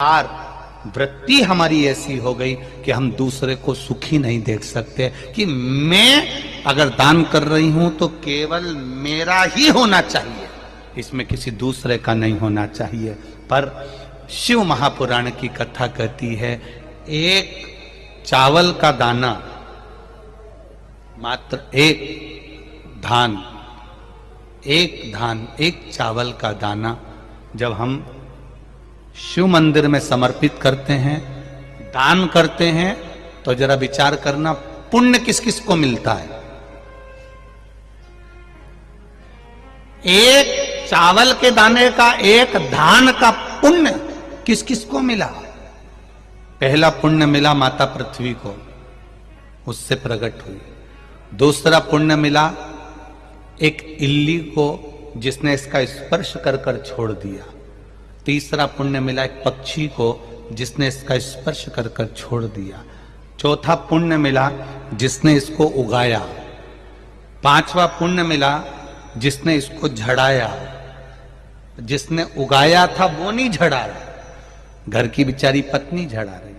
और वृत्ति हमारी ऐसी हो गई कि हम दूसरे को सुखी नहीं देख सकते, कि मैं अगर दान कर रही हूं तो केवल मेरा ही होना चाहिए, इसमें किसी दूसरे का नहीं होना चाहिए। पर शिव महापुराण की कथा कहती है, एक चावल का दाना, मात्र एक धान, एक चावल का दाना जब हम शिव मंदिर में समर्पित करते हैं, दान करते हैं, तो जरा विचार करना पुण्य किस किस को मिलता है। एक चावल के दाने का, एक धान का पुण्य किस किस को मिला। पहला पुण्य मिला माता पृथ्वी को, उससे प्रकट हुई। दूसरा पुण्य मिला एक इल्ली को, जिसने इसका स्पर्श कर कर छोड़ दिया। तीसरा पुण्य मिला एक पक्षी को, जिसने इसका स्पर्श कर कर छोड़ दिया। चौथा पुण्य मिला जिसने इसको उगाया। पांचवा पुण्य मिला जिसने इसको झड़ाया। जिसने उगाया था वो नहीं झड़ा रहा, घर की बेचारी पत्नी झड़ा रही।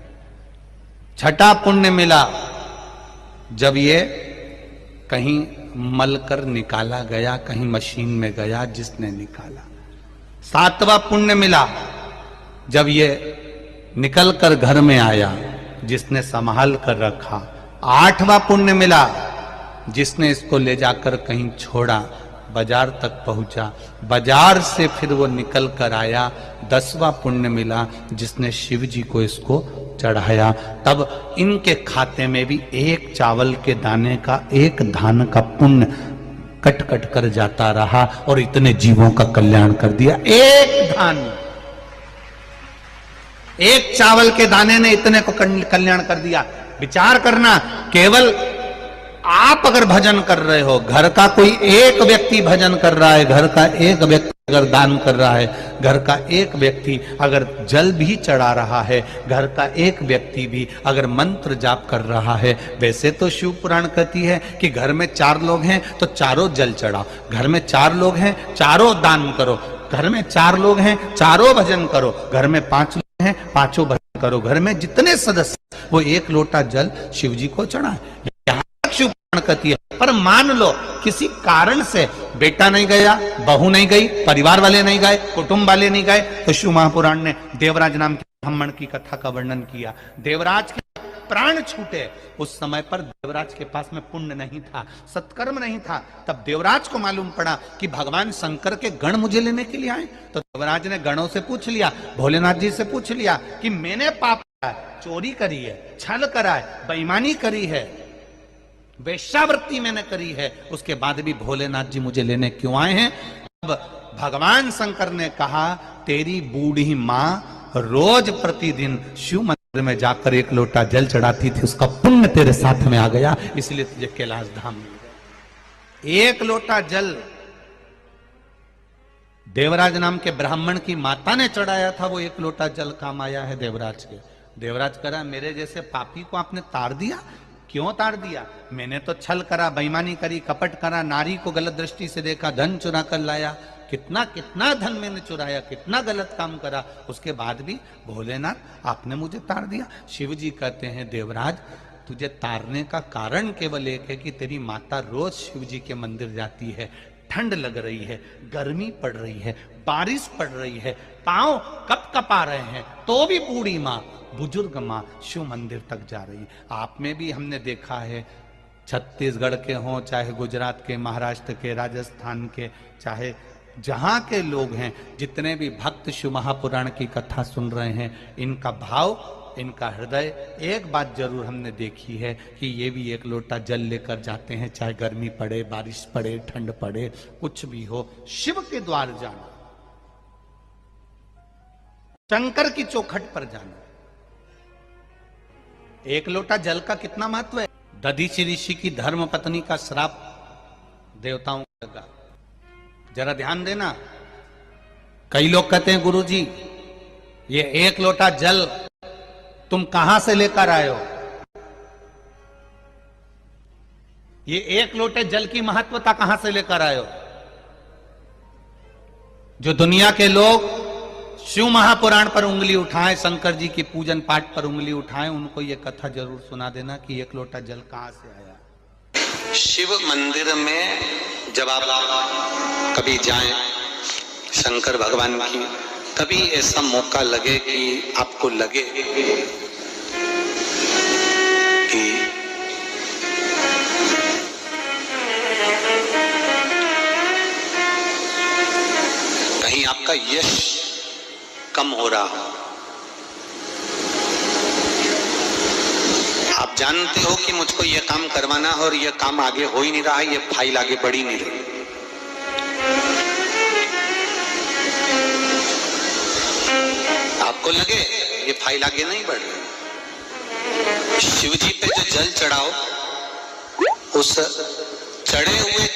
छठा पुण्य मिला जब ये कहीं मलकर निकाला गया, कहीं मशीन में गया, जिसने निकाला। सातवां पुण्य मिला जब ये निकल कर घर में आया, जिसने संभाल कर रखा। आठवां पुण्य मिला जिसने इसको ले जाकर कहीं छोड़ा, बाजार तक पहुंचा, बाजार से फिर वो निकल कर आया। 10वां पुण्य मिला जिसने शिव जी को इसको चढ़ाया। तब इनके खाते में भी एक चावल के दाने का, एक धान का पुण्य कट कट कर जाता रहा और इतने जीवों का कल्याण कर दिया। एक धान, एक चावल के दाने ने इतने को कल्याण कर दिया। विचार करना, केवल आप अगर भजन कर रहे हो, घर का कोई एक व्यक्ति भजन कर रहा है, घर का एक व्यक्ति अगर दान कर रहा है, घर का एक व्यक्ति अगर जल भी चढ़ा रहा है, घर का एक व्यक्ति भी अगर मंत्र जाप कर रहा है। वैसे तो शिव पुराण कहती है कि घर में 4 लोग हैं तो चारों जल चढ़ाओ, घर में 4 लोग हैं चारों दान करो, घर में 4 लोग हैं चारों भजन करो, घर में 5 लोग हैं 5 भजन करो, घर में जितने सदस्य वो 1 लोटा जल शिव जी को चढ़ाए। शिव पुराण कहती है। पर मान लो किसी कारण से बेटा नहीं गया, बहू नहीं गई, परिवार वाले नहीं गए, कुटुंब वाले नहीं गए, तो शिव महापुराण ने देवराज नाम के ब्राह्मण की कथा का वर्णन किया। देवराज के प्राण छूटे, उस समय पर देवराज के पास में पुण्य नहीं था, सत्कर्म नहीं था। तब देवराज को मालूम पड़ा कि भगवान शंकर के गण मुझे लेने के लिए आए। तो देवराज ने गणों से पूछ लिया, भोलेनाथ जी से पूछ लिया कि मैंने पाप किया, चोरी करी है, छल करा है, बेईमानी करी है, वेश्यावृत्ति मैंने करी है, उसके बाद भी भोलेनाथ जी मुझे लेने क्यों आए हैं। अब भगवान शंकर ने कहा, तेरी बूढ़ी मां रोज प्रतिदिन शिव मंदिर में जाकर 1 लोटा जल चढ़ाती थी, उसका पुण्य तेरे साथ में आ गया, इसलिए तुझे कैलाश धाम मिल गया। 1 लोटा जल देवराज नाम के ब्राह्मण की माता ने चढ़ाया था, वो 1 लोटा जल काम आया है देवराज के। देवराज करा, मेरे जैसे पापी को आपने तार दिया। क्यों तार दिया? मैंने तो छल करा, बेईमानी करी, कपट करा, नारी को गलत दृष्टि से देखा, धन चुरा कर लाया, कितना कितना धन मैंने चुराया, कितना गलत काम करा, उसके बाद भी भोलेनाथ आपने मुझे तार दिया। शिव जी कहते हैं, देवराज तुझे तारने का कारण केवल एक है कि तेरी माता रोज शिव जी के मंदिर जाती है, ठंड लग रही है, गर्मी पड़ रही है, बारिश पड़ रही है, पांव कप कपा रहे हैं, तो भी बूढ़ी माँ, बुजुर्ग माँ शिव मंदिर तक जा रही। आप में भी हमने देखा है, छत्तीसगढ़ के हों, चाहे गुजरात के, महाराष्ट्र के, राजस्थान के, चाहे जहां के लोग हैं, जितने भी भक्त शिव महापुराण की कथा सुन रहे हैं, इनका भाव, इनका हृदय, एक बात जरूर हमने देखी है कि ये भी 1 लोटा जल लेकर जाते हैं, चाहे गर्मी पड़े, बारिश पड़े, ठंड पड़े, कुछ भी हो, शिव के द्वार जाना, शंकर की चौखट पर जाना। 1 लोटा जल का कितना महत्व है। दधीचि ऋषि की धर्म पत्नी का श्राप देवताओं को लगा, जरा ध्यान देना। कई लोग कहते हैं, गुरुजी ये 1 लोटा जल तुम कहां से लेकर आए हो? ये 1 लोटे जल की महत्वता कहां से लेकर आए हो? जो दुनिया के लोग शिव महापुराण पर उंगली उठाएं, शंकर जी की पूजन पाठ पर उंगली उठाएं, उनको ये कथा जरूर सुना देना कि एक लोटा जल कहां से आया। शिव मंदिर में जब आप कभी जाएं शंकर भगवान की, कभी ऐसा मौका लगे कि आपको लगे कि कहीं आपका यश कम हो रहा हो, आप जानते हो कि मुझको ये काम करवाना है और ये काम आगे हो ही नहीं रहा है, ये फाइल आगे बढ़ ही नहीं रही, आपको लगे ये फाइल आगे नहीं बढ़ रही, शिव जी पे जो जल चढ़ाओ, उस चढ़े हुए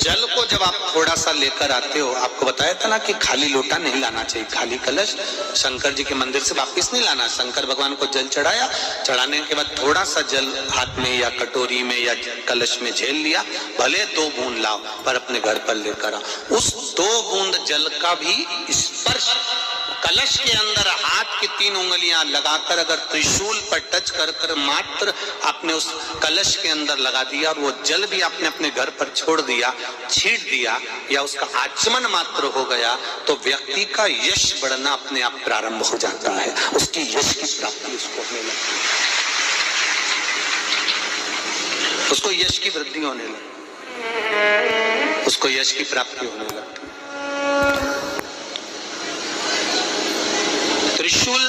जल को जब आप थोड़ा सा लेकर आते हो, आपको बताया था ना कि खाली लोटा नहीं लाना चाहिए, खाली कलश शंकर जी के मंदिर से वापस नहीं लाना। शंकर भगवान को जल चढ़ाया, चढ़ाने के बाद थोड़ा सा जल हाथ में या कटोरी में या कलश में झेल लिया, भले 2 बूंद लाओ पर अपने घर पर लेकर आओ। उस 2 बूंद जल का भी स्पर्श कलश के अंदर हाथ की 3 उंगलियां लगाकर अगर त्रिशूल पर टच कर कर मात्र आपने उस कलश के अंदर लगा दिया और वो जल भी आपने अपने घर पर छोड़ दिया, छींट दिया या उसका आचमन मात्र हो गया, तो व्यक्ति का यश बढ़ना अपने आप प्रारंभ हो जाता है, उसकी यश की प्राप्ति उसको होने लगती है, उसको यश की वृद्धि होने लगती, उसको यश की प्राप्ति होने लगती। त्रिशूल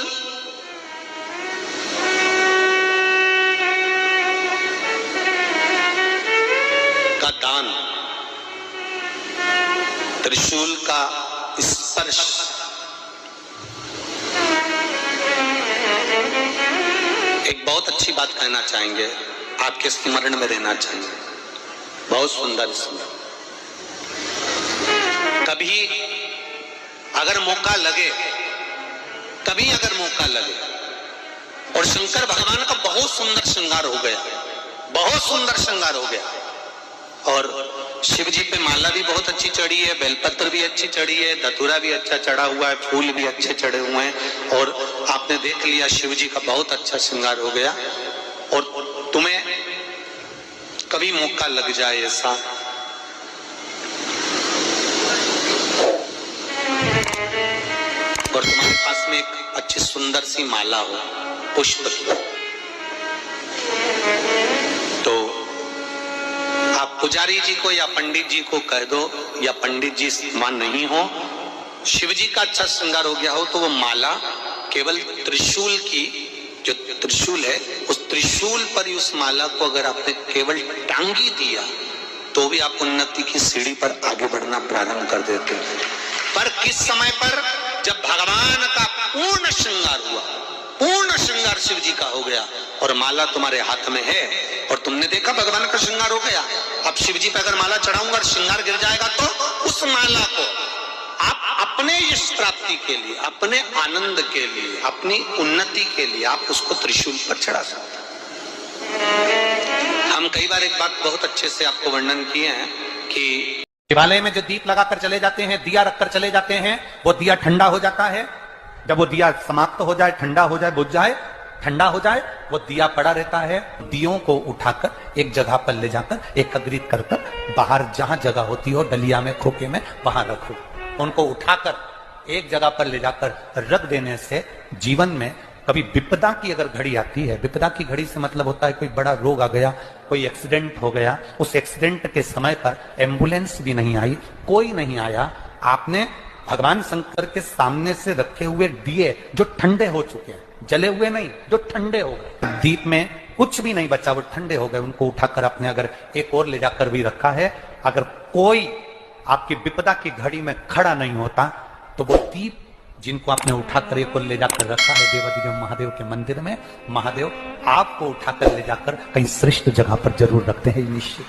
का दान, त्रिशूल का स्पर्श एक बहुत अच्छी बात कहना चाहेंगे, आपके स्मरण में रहना चाहिए, बहुत सुंदर स्मरण। कभी अगर मौका लगे, कभी अगर मौका लगे, और शंकर भगवान का बहुत सुंदर श्रृंगार हो गया, बहुत सुंदर श्रृंगार हो गया, और शिव जी पे माला भी बहुत अच्छी चढ़ी है, बेलपत्र भी अच्छी चढ़ी है, धतूरा भी अच्छा चढ़ा हुआ है, फूल भी अच्छे चढ़े हुए हैं, और आपने देख लिया शिव जी का बहुत अच्छा श्रृंगार हो गया, और तुम्हें कभी मौका लग जाए ऐसा और तुम्हारे पास में एक अच्छी सुंदर सी माला हो पुष्प की, तो आप पुजारी जी को या पंडित जी को कह दो, या पंडित जी मान नहीं हो, शिव जी का अच्छा श्रृंगार हो गया हो, तो वो माला केवल त्रिशूल की, जो त्रिशूल है उस त्रिशूल पर ही उस माला को अगर आपने केवल टांगी दिया तो भी आप उन्नति की सीढ़ी पर आगे बढ़ना प्रारंभ कर देते हैं। पर किस समय पर? जब भगवान का पूर्ण श्रृंगार हुआ, पूर्ण श्रृंगार शिव जी का हो गया और माला तुम्हारे हाथ में है और तुमने देखा भगवान का श्रृंगार हो गया, अब शिव जी पे अगर माला चढ़ाऊंगा और श्रृंगार गिर जाएगा तो उस माला को आप अपने यश प्राप्ति के लिए, अपने आनंद के लिए, अपनी उन्नति के लिए आप उसको त्रिशूल पर चढ़ा सकते हैं। हम कई बार एक बात बहुत अच्छे से आपको वर्णन किए हैं कि शिवालय में जो दीप लगाकर चले जाते हैं, दिया रखकर चले जाते हैं, वो दिया ठंडा हो जाता है, जब वो दिया समाप्त हो जाए, ठंडा हो जाए, बुझ जाए, ठंडा हो जाए, वो दिया पड़ा रहता है। दियों को उठाकर एक जगह पर ले जाकर एकत्रित कर कर बाहर जहां जगह होती हो, डलिया में, खोखे में, वहां रखो। उनको उठाकर एक जगह पर ले जाकर रख देने से जीवन में कभी विपदा की अगर घड़ी आती है, विपदा की घड़ी से मतलब होता है कोई बड़ा रोग आ गया, कोई एक्सीडेंट हो गया, उस एक्सीडेंट के समय पर एम्बुलेंस भी नहीं आई, कोई नहीं आया, आपने भगवान शंकर के सामने से रखे हुए दिए जो ठंडे हो चुके हैं, जले हुए नहीं, जो ठंडे हो गए, दीप में कुछ भी नहीं बचा, वो ठंडे हो गए, उनको उठाकर आपने अगर एक और ले जाकर भी रखा है, अगर कोई आपकी विपदा की घड़ी में खड़ा नहीं होता तो वो दीप जिनको आपने उठाकर एक और ले जाकर रखा है देवाधिदेव महादेव के मंदिर में, महादेव आपको उठाकर ले जाकर कहीं श्रेष्ठ जगह पर जरूर रखते हैं निश्चित।